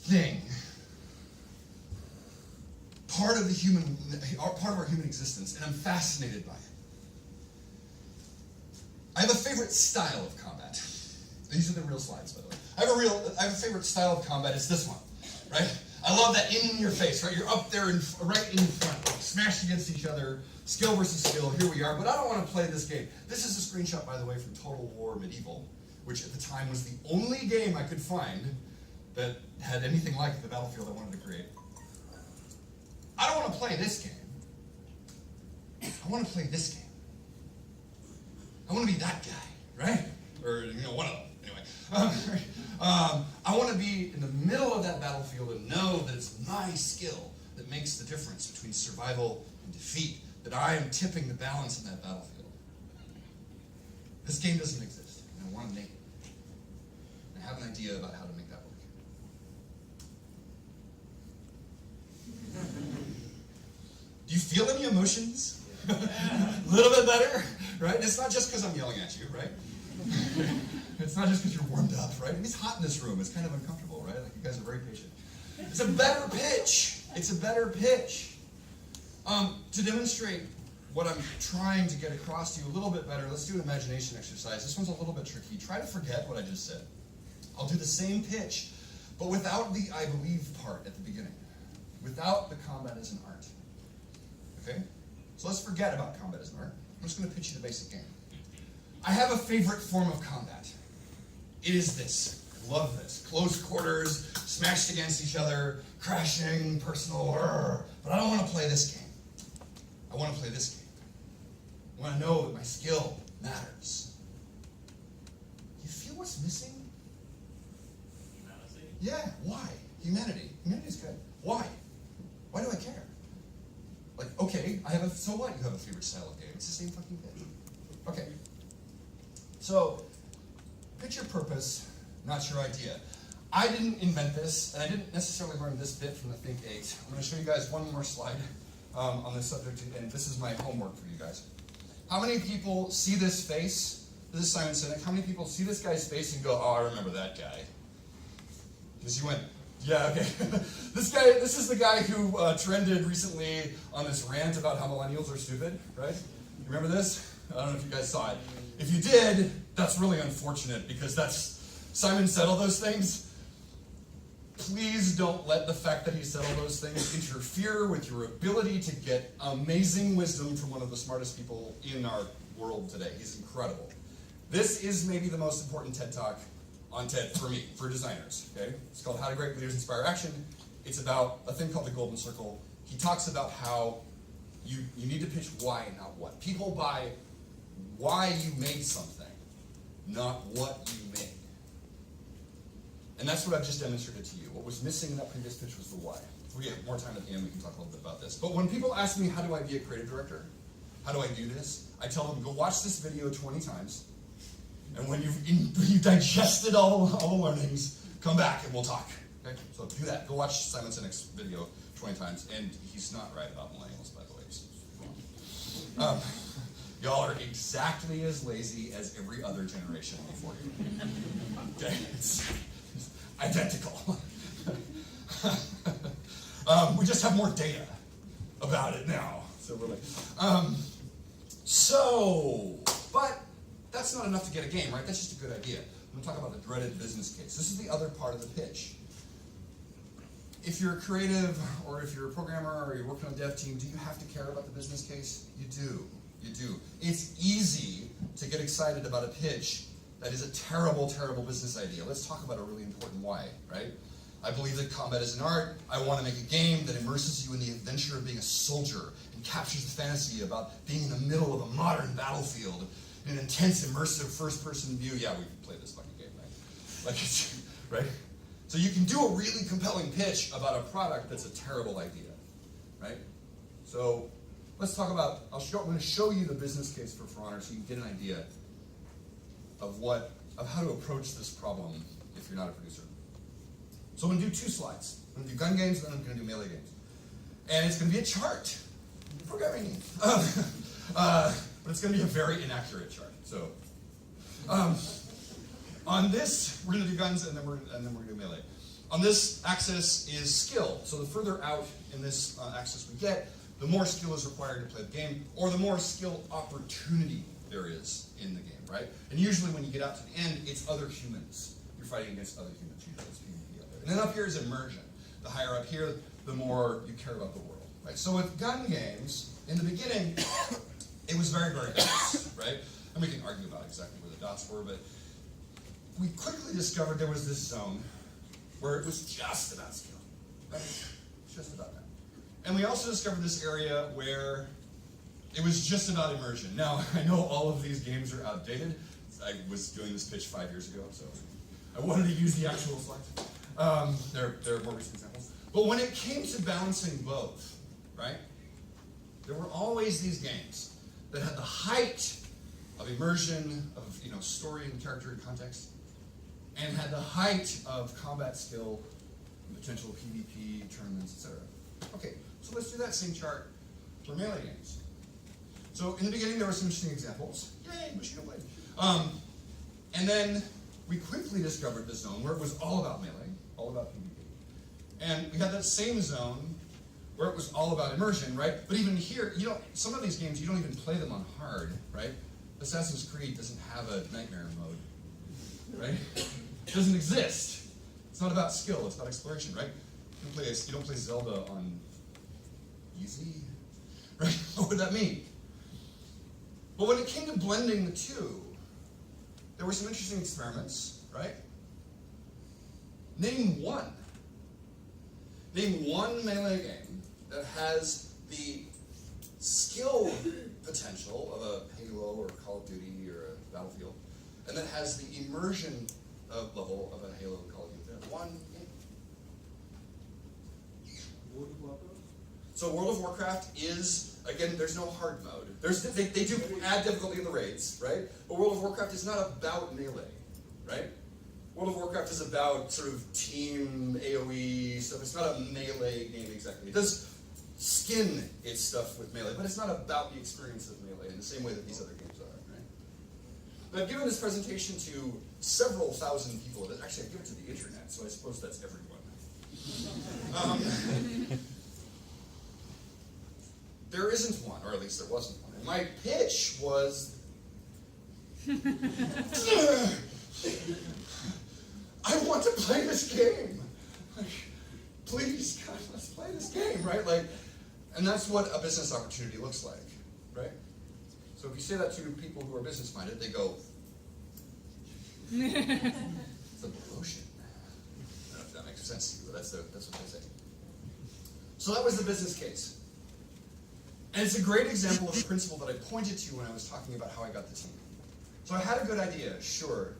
thing, part of our human existence, and I'm fascinated by it. I have a favorite style of combat. These are the real slides, by the way. I have a favorite style of combat. It's this one, right? I love that in your face, right? You're up there, right in front, smashed against each other, skill versus skill. Here we are. But I don't want to play this game. This is a screenshot, by the way, from Total War Medieval, which at the time was the only game I could find that had anything like the Battlefield I wanted to create. I don't want to play this game. I want to play this game. I want to be that guy, right? Or, one of them. Anyway. I want to be in the middle of that battlefield and know that it's my skill that makes the difference between survival and defeat, that I am tipping the balance in that battlefield. This game doesn't exist, and I want to make it. I have an idea about how to make that work. Do you feel any emotions? A little bit better, right? It's not just because I'm yelling at you, right? It's not just because you're warmed up, right? It's hot in this room. It's kind of uncomfortable, right? Like you guys are very patient. It's a better pitch. It's a better pitch. To demonstrate what I'm trying to get across to you a little bit better, let's do an imagination exercise. This one's a little bit tricky. Try to forget what I just said. I'll do the same pitch, but without the I believe part at the beginning. Without the combat as an art. Okay? So let's forget about combat as an art. I'm just going to pitch you the basic game. I have a favorite form of combat. It is this. I love this. Close quarters, smashed against each other, crashing, personal, but I don't want to play this game. I want to play this game. I want to know that my skill matters. You feel what's missing? Humanity? Yeah, why? Humanity. Humanity's good. Why? Why do I care? Like, okay, so what? You have a favorite style of game. It's the same fucking thing. Okay. So, pitch your purpose, not your idea. I didn't invent this, and I didn't necessarily learn this bit from the Think 8. I'm going to show you guys one more slide on this subject, and this is my homework for you guys. How many people see this face? This is Simon Sinek. How many people see this guy's face and go, oh, I remember that guy? Because you went, yeah, okay. This is the guy who trended recently on this rant about how millennials are stupid, right? You remember this? I don't know if you guys saw it. If you did, that's really unfortunate because Simon said all those things. Please don't let the fact that he said all those things interfere with your ability to get amazing wisdom from one of the smartest people in our world today. He's incredible. This is maybe the most important TED Talk on TED for me, for designers. Okay, it's called How to Great Leaders Inspire Action. It's about a thing called the Golden Circle. He talks about how you need to pitch why, not what. People buy why you made something, not what you made. And that's what I've just demonstrated to you. What was missing in that previous pitch was the why. If we get more time at the end, we can talk a little bit about this. But when people ask me, how do I be a creative director? How do I do this? I tell them, go watch this video 20 times. And when you've digested all the learnings, come back and we'll talk. Okay? So do that. Go watch Simon Sinek's video 20 times. And he's not right about millennials, by the way. He's wrong. Y'all are exactly as lazy as every other generation before you. Okay? It's identical. We just have more data about it now. So we're like, but that's not enough to get a game, right? That's just a good idea. I'm going to talk about the dreaded business case. This is the other part of the pitch. If you're a creative, or if you're a programmer, or you're working on a dev team, do you have to care about the business case? You do. You do. It's easy to get excited about a pitch that is a terrible, terrible business idea. Let's talk about a really important why, right? I believe that combat is an art. I want to make a game that immerses you in the adventure of being a soldier and captures the fantasy about being in the middle of a modern battlefield in an intense, immersive, first-person view. Yeah, we played this fucking game, right? Like, it's, right? So you can do a really compelling pitch about a product that's a terrible idea, right? So let's talk about, I'm going to show you the business case for Honor so you can get an idea of how to approach this problem if you're not a producer. So I'm going to do 2 slides. I'm going to do gun games, and then I'm going to do melee games. And it's going to be a chart. Programming. But it's going to be a very inaccurate chart. So on this, we're going to do guns, and then we're going to do melee. On this axis is skill. So the further out in this axis we get, the more skill is required to play the game, or the more skill opportunity there is in the game, right? And usually when you get out to the end, it's other humans. You're fighting against other humans, usually it's PvP out there. And then up here is immersion. The higher up here, the more you care about the world, right? So with gun games, in the beginning, it was very, very dots, right? And we can argue about exactly where the dots were, but we quickly discovered there was this zone where it was just about skill, right? Just about that. And we also discovered this area where it was just about immersion. Now, I know all of these games are outdated. I was doing this pitch 5 years ago, so I wanted to use the actual slides. There are more recent examples. But when it came to balancing both, right, there were always these games that had the height of immersion, of story and character and context, and had the height of combat skill, potential PvP, tournaments, etc. Okay, so let's do that same chart for melee games. So in the beginning, there were some interesting examples. Yay, Machine Blade. And then we quickly discovered the zone where it was all about melee, all about PvP. And we had that same zone where it was all about immersion, right? But even here, some of these games, you don't even play them on hard, right? Assassin's Creed doesn't have a nightmare mode, right? It doesn't exist. It's not about skill, it's about exploration, right? You don't play Zelda on easy, right? What would that mean? But when it came to blending the two, there were some interesting experiments, right? Name one melee game that has the skill potential of a Halo or Call of Duty or a Battlefield, and that has the immersion level of a Halo or Call of Duty. One game. World of Warcraft? So World of Warcraft is, again, there's no hard mode. They do add difficulty in the raids, right? But World of Warcraft is not about melee, right? World of Warcraft is about sort of team AoE stuff. It's not a melee game exactly. It does skin its stuff with melee, but it's not about the experience of melee in the same way that these other games are, right? But I've given this presentation to several thousand people. Actually, I've given it to the internet, so I suppose that's everyone. There isn't one, or at least there wasn't one. And my pitch was, I want to play this game. Please, God, let's play this game, right? And that's what a business opportunity looks like, right? So if you say that to people who are business-minded, they go, it's a promotion. I don't know if that makes sense to you, but that's what they say. So that was the business case. And it's a great example of the principle that I pointed to when I was talking about how I got the team. So I had a good idea, sure.